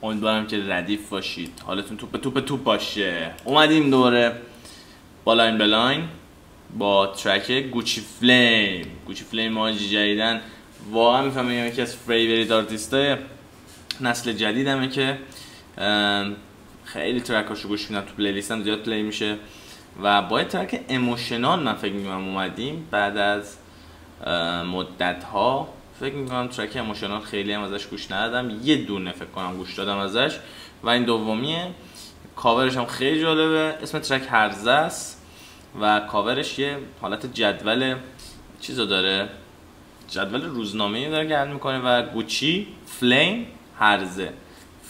امیدوارم که ردیف باشید، حالتون توپ باشه. اومدیم دوباره با لاین به لاین با ترک گوچی فلیم ماجی جدیدن. واقعا میفهمم یکی از فیوریت آرتیستای نسل جدیدمه که خیلی ترکاشو گوش میدم، تو پلیلیستم زیاد پلی میشه و با ترک ایموشنال من فکر میکنم اومدیم بعد از مدت ها. فکر میکنم ترک ایموشنال خیلی هم ازش گوش ندادم، یه دونه فکر کنم گوش دادم ازش و این دومیه. کاورش هم خیلی جالبه، اسم ترک هرزه است و کاورش یه حالت جدول چیزو داره، جدول روزنامه‌ای داره که حل میکنه و گوچی فلیم هرزه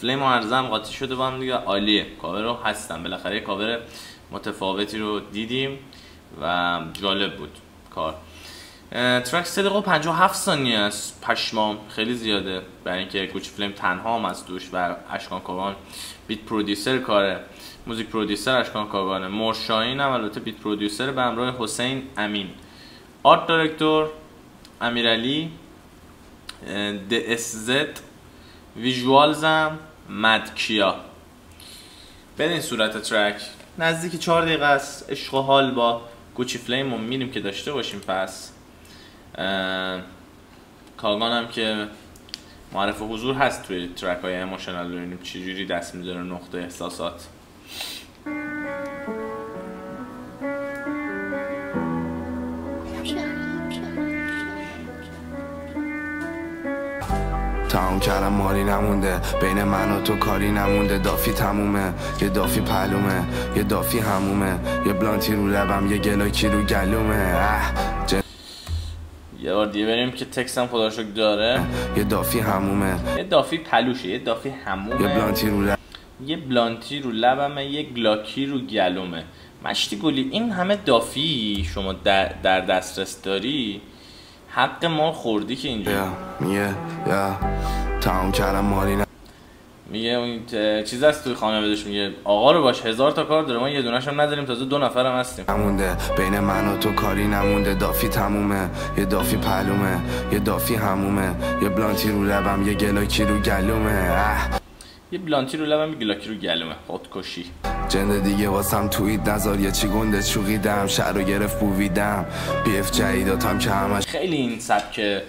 و هرزه هم قاطی شده با هم دیگه. عالیه، کاور رو هستم بالاخره، کاور متفاوتی رو دیدیم و جالب بود کار. ترک 3 دقیقه و 57 ثانیه است، پشمام خیلی زیاده برای اینکه گوچی فلیم تنها هم از دوش و اشکان کاغان بیت پرودیوسر کاره، موزیک پرودیوسر اشکان کاغانه، مرشاهین هم البته بیت پرودیوسر به همراه حسین امین، آرت دایرکتور امیرعلی، DSZ، ویژوالز هم مدکیا. بدین صورت ترک نزدیک 4 دقیقه است، عشق و حال با گوچی فلیم رو میریم که داشته باشیم. پس کاغان هم که معرف حضور هست توی ترک های ایموشنال، ببینیم چجوری دست میذاره نقطه احساسات. تمام کردم مالی نمونده، بین من و تو کاری نمونده، دافی تمومه، یه دافی پلومه، یه دافی همومه، یه بلانتی رو لبم، یه گلاکی رو گلومه. یه بار دیگه بریم که تکستم خدا شکر داره. یه دافی همومه، یه دافی پلوشه، یه دافی همومه، یه بلانتی رو لبم، یه بلانتی رو لبمه، یه گلاکی رو گلومه. مشتی گلی این همه دافی شما در دسترس داری، حق ما خوردی که اینجا. میگه تمام کردم مالی میگه اون چیز هست توی خانواده‌اش، میگه آقا رو باش 1000 تا کار داره، ما یه دونه‌ش هم نداریم، تازه 2 نفر هم هستیم. نمونده بین من و تو کاری نمونده، دافی تمومه، یه دافی پلومه، یه دافی همومه، یه بلانتی رو لبم، یه گلاکی رو گلومه. یه بلانتی رو لبم، یه گلاکی رو گلومه. خودکشی جنده دیگه واسم تویید نزار، یه چی گنده چوقیدم، شهر رو گرفت بویدم، BF جدیداتم که همش خیلی این سبک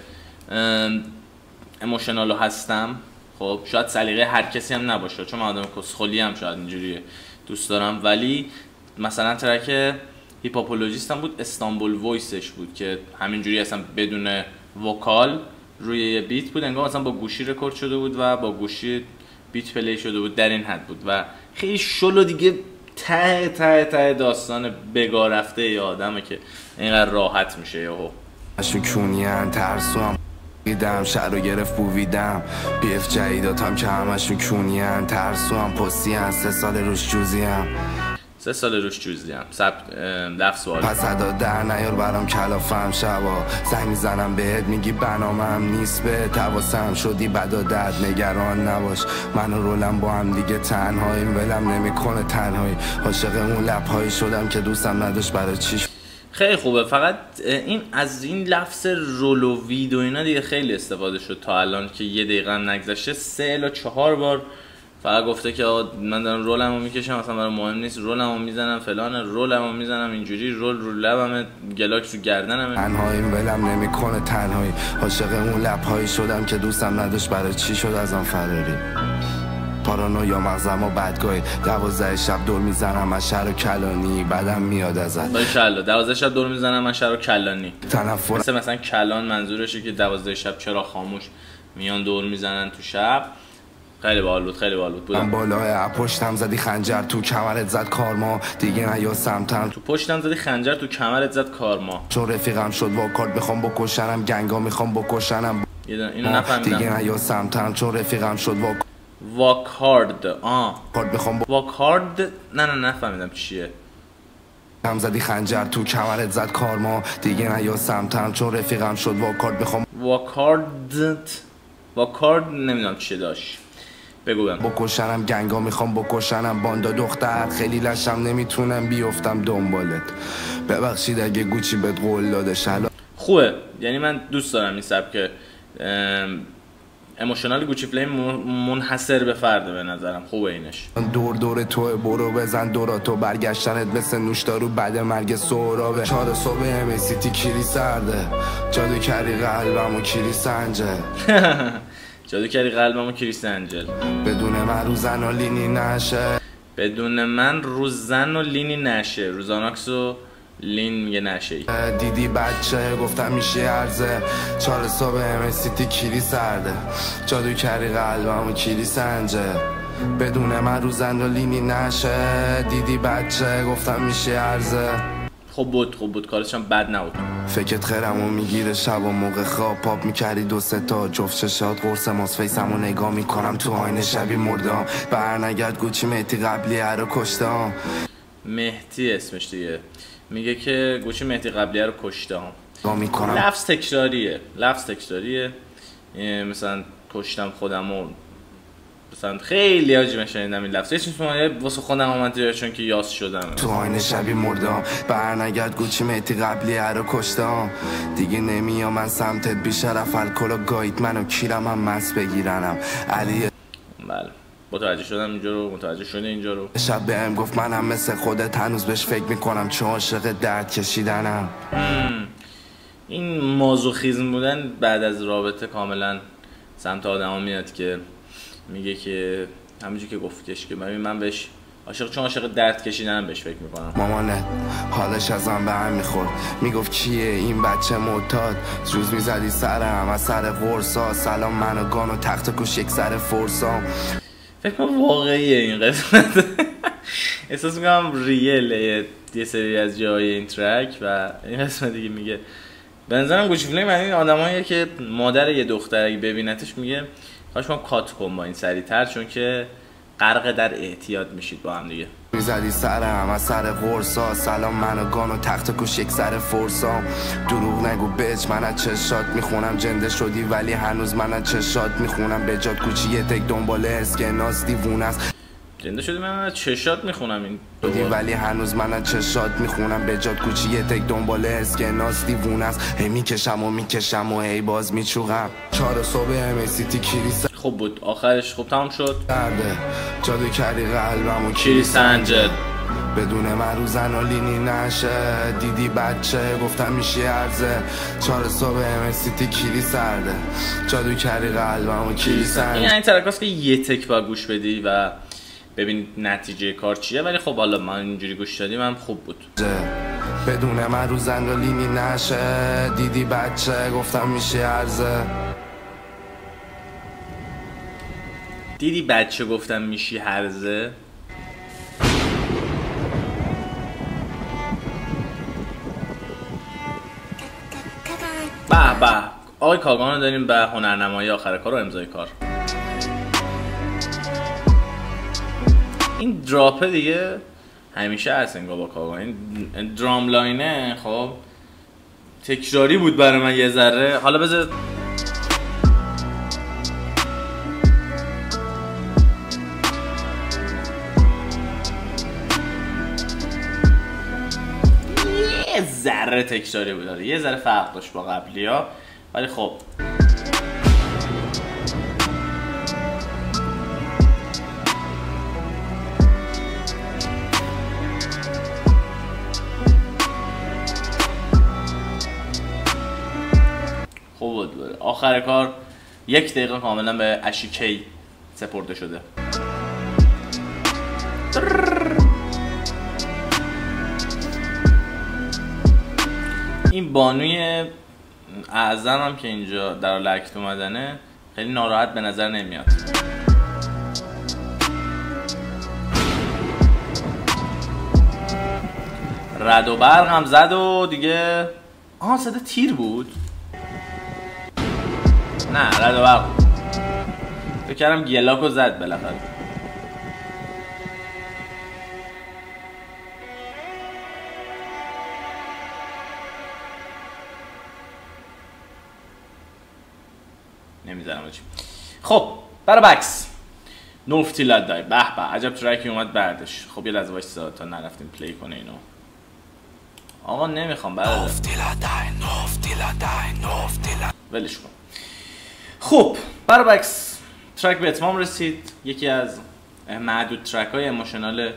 ایموشنالو هستم. خب شاید سلیقه هر کسی هم نباشه، چون من آدم کسخلی هم شاید اینجوری دوست دارم، ولی مثلا ترک هیپاپولوژیست هم بود، استانبول وایسش بود که همینجوری اصلا بدون وکال روی یه بیت بود، انگار مثلا با گوشی رکورد شده بود و با گوشی بیت پلی شده بود، در این حد بود و خیلی شلو دیگه. ته داستان بگاه رفته یه آدمه که اینقدر راحت میشه یهو. شکونیان ترسوام دیدم، شهر رو گرفت بویدم، BF جدیداتم که همشون کونیان ترسوام، پستیان 3 سال روش جوزیم، 3 سال روش جوزیم. لفظ سوال پس ادا در نیار برام کلافم، شبا زنگ میزنم بهت میگی بنامم نیست، به تواسم شدی بدا درد، نگران نباش من و رولم با هم دیگه تنهاییم، ولم نمیکنه تنهایی، عاشق اون لبهایی شدم که دوستم نداشت، برای چی خیلی خوبه. فقط این از این لفظ رول و ویدیو اینا دیگه خیلی استفاده شد تا الان که 1 دقیقه هم نگذشته، 3 الی 4 بار فقط گفته که من دارم رولمو میکشم، اصلا برام مهم نیست، رولمو میزنم فلان، رولمو میزنم اینجوری، رول رو لبمه، گلاکس رو گردنمه، تنهاییم ولم نمیکنه تنهایی، عاشق اون لبهایی شدم که دوستم نداشت، برای چی شد ازم فراری، پارانویا مغزم و بدگاهی، 12 شب دور میزنم از شهر و کلانی، بعدم میاد ازت باریکلا 12 شب دور میزنم از شهر و کلانی، تنفر مثلا کلان منظورشه که 12 شب چرا خاموش میان دور میزنن تو شب. خیلی باحال بود من بالای پشتم زدی خنجر تو کمرت زد کارما، دیگه نیا سمتم، تو پشتم زدی خنجر تو کمرت زد کارما، چون رفیقم شد واکارد بخوام بکشنم، گنگا میخوام بکشنم، اینو نفهمیدم، دیگه نیا سمتم، چون رفیقم شد واکارد بخوام واکارد نه نفهمیدم چیه. هم زدی خنجر تو کمرت زد کارما، دیگه نیا سمتم، چون رفیقم شد واکارد بخوام واکارد نمیدونم چیه داشت، بگو بکشنم، گنگا میخوام بکشنم، باندا دختر خیلی لشم نمیتونم بیفتم دنبالت، ببخشید اگه گوچی بهت قول داده شلا. خوبه، یعنی من دوست دارم این سبک اموشنال گوچی فلیم منحصر به فرده به نظرم خوبه اینش. دور تو برو بزن دوراتو برگشتنت مثل نوشدارو بعد مرگ سهرابه. 4 صبح ام سیتی کیری سرده جادو کردی قلبمو کیری سنجل جادو کردی قلبمو کیری سنجل. بدون من روزن و لینی نشه، بدون من روزن و لینی نشه. روزاناکسو لین میگه نشه. دیدی بچه گفتم میشه ارزه 4 صبح ام سیتی کیری سرده جادو کردی قلبمو کیری سنجه. بدون من روزن و لینی نشه، دیدی بچه گفتم میشه ارزه. خوب بود کارش هم بد نبود. فکرت خیرمو میگیره شب و موقع خواب پاپ میکردی 2 3 تا جفت چشات قرص ماس فیسمو نگاه میکنم تو آینه شبی مردم. برنگرد گوچی مهدی قبلیه رو کشتم. مهدی اسمش دیگه میگه که گوچی مهدی قبلیه رو کشتم. لفظ تکراریه. مثلا کشتم خودمو، مثلا خیلی عجیبه شنیدم این لفظ. هیچ واسه خودم اومد چون که یاس شدم. تو آینه شبی مردم برنگرد گوچی مهدی قبلیه رو کشتم. دیگه نمیام من سمتت بیشرف الکل گایید منو کیرم هم مس بگیرنم علی. بله متوجه شدم اینجا رو، متوجه شده اینجا رو. شب بهم گفت منم مثل خودت هنوز بهش فکر میکنم چون عاشق درد کشیدنم. این مازوخیزم بودن بعد از رابطه کاملا سمت آدم میاد که میگه که همینجور که گفتش که من بهش عاشق چون عاشق درد کشیدنم بهش فکر میکنم. مامانه حالش ازم به هم میخورد میگفت کیه این بچه معتاد جوز میزدی سرم از سر ورسا سلام منو گان و تخت کش یک سر فرسام. فکر کنم واقعیه این قسمت. احساس میکنم ریله یه سری از جای این ترک و این قسمت دیگه میگه به نظرم گوچی فلیم این آدماییه که مادر یه دختر اگه ببینتش میگه خواهش من کات کن با این سریع‌تر چون که غرق در اعتیاد میشید با هم دیگه. میزدی سرم از سر ورسا سلام منو گان و تخت کش یک سر فرسام. دروغ نگو بچ من از چشات میخونم جنده شدی ولی هنوز من از چشات میخونم به جات کوچی یه تک دنبال اسکناس دیوونه است. جنده شدی من از چشات میخونم این ولی هنوز من از چشات میخونم به جات کوچی یه تک دنبال اسکناس دیوونه است. هی میکشم و هی باز میچوغم 4 صبح ام سیتی کیری. خوب بود آخرش خوب تمام شد. جادو کردی قلبمو کیری سنجد. بدون من روزن و لینی نشه، دیدی بچه گفتم میشه ارزه 4 صبح ام سیتی کیری سرده جادو کردی قلبمو کیری سنجد. این ترکاست که یه تک با گوش بدی و ببین نتیجه کار چیه ولی خب حالا من اینجوری گوش دادیم هم خوب بود. بدون من روزن و لینی نشه، دیدی بچه گفتم میشه ارزه. دیدی بچه گفتم میشی هرزه. به آقای کاگان رو داریم به هنرنمایی آخر کار و امضای کار. این دراپه دیگه همیشه هست انگار با کاگان. این درام لاینه خب تکراری بود برای من یه ذره. حالا بذار یه ذره تکراری بود، یه ذره فرق داشت با قبلی ها ولی خب خوب بود. آخر کار 1 دقیقه کاملا به اشیکی سپرده شده. این بانوی اعظم هم که اینجا در لکت اومدنه خیلی ناراحت به نظر نمیاد. رد و برق هم زد و دیگه صدا تیر بود. نه رد و برق فکر کردم گلاکو زد بالاخره. نمیزنم چی. خب برابکس نوفتی لادای به به عجب ترکی اومد بعدش. خب یه لحظه وایسا تا نرفتیم پلی کنه اینو. آقا نمیخوام برادر. نوفتی لادای ولش کن. خب برابکس ترک به اتمام رسید. یکی از معدود ترک های ایموشنال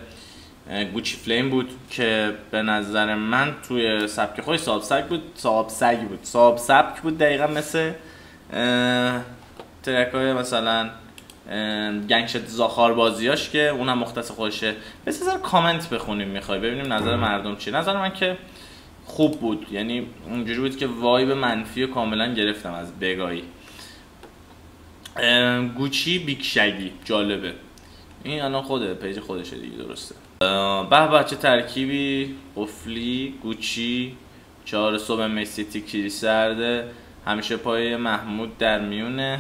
گوچی فلیم بود که به نظر من توی سبک خودش صاحب سبک بود دقیقا مثل ترک های مثلا گنگشت زاخار بازیاش که اونم مختص خودشه. بس یه کامنت بخونیم میخوای ببینیم نظر مردم چیه. نظر من که خوب بود، یعنی اونجوری بود که وایب منفی رو کاملا گرفتم از بگایی. گوچی بیکشگی جالبه، این الان خود پیج خودشه دیگه، درسته. به چه ترکیبی، قفلی، گوچی، 4 صبح میسیتی کیری سرده، همیشه پای محمود در میونه.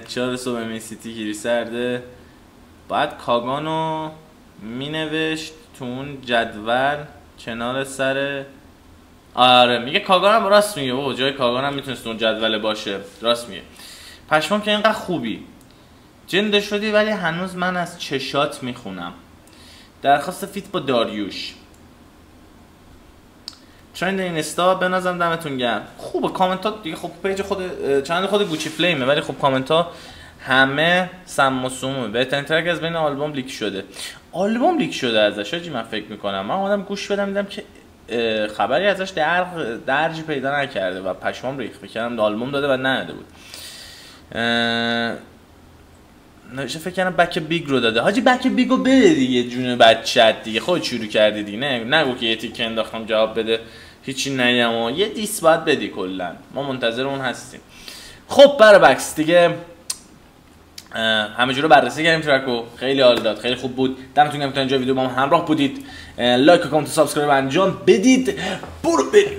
4 صبح میسیتی کیری سرده. بعد کاگانو مینوشت تو اون جدول کنار سر. آره میگه کاگانم راست میگه، اوه جای کاگانم میتونست اون جدول باشه، راست میگه. پشمام که اینقدر خوبی جنده شدی ولی هنوز من از چشات میخونم. درخواست فیت با داریوش، ترند اینستا به نظرم دمتون گرم. خوبه کامنت ها دیگه، خب پیج خود چنل خود گوچی فلیمه ولی خب کامنت ها همه سم و سومه. بهترین ترک از بین آلبوم لیک شده. آلبوم لیک شده ازش آجی، من فکر میکنم من اومدم گوش بدم دیدم که خبری ازش درجی پیدا نکرده و پشمام ریخت. بکنم آلبوم داده و نداده بود. نوشته فکر کنم بک بیگ رو داده. حاجی بک بیگو بده دیگه، جون بچت دیگه، خود شروع کردی دیگه. نگو که یه تیکه انداختم جواب بده هیچی نگم و یه دیس باید بدی. کلا ما منتظر اون هستیم. خب برابکس دیگه همه جوره بررسی کردیم ترکو، خیلی حال داد، خیلی خوب بود. دمتون گرم تا اینجا ویدیو با ما همراه بودید. لایک و کامنت و سابسکرایب انجام بدید. برو بریم.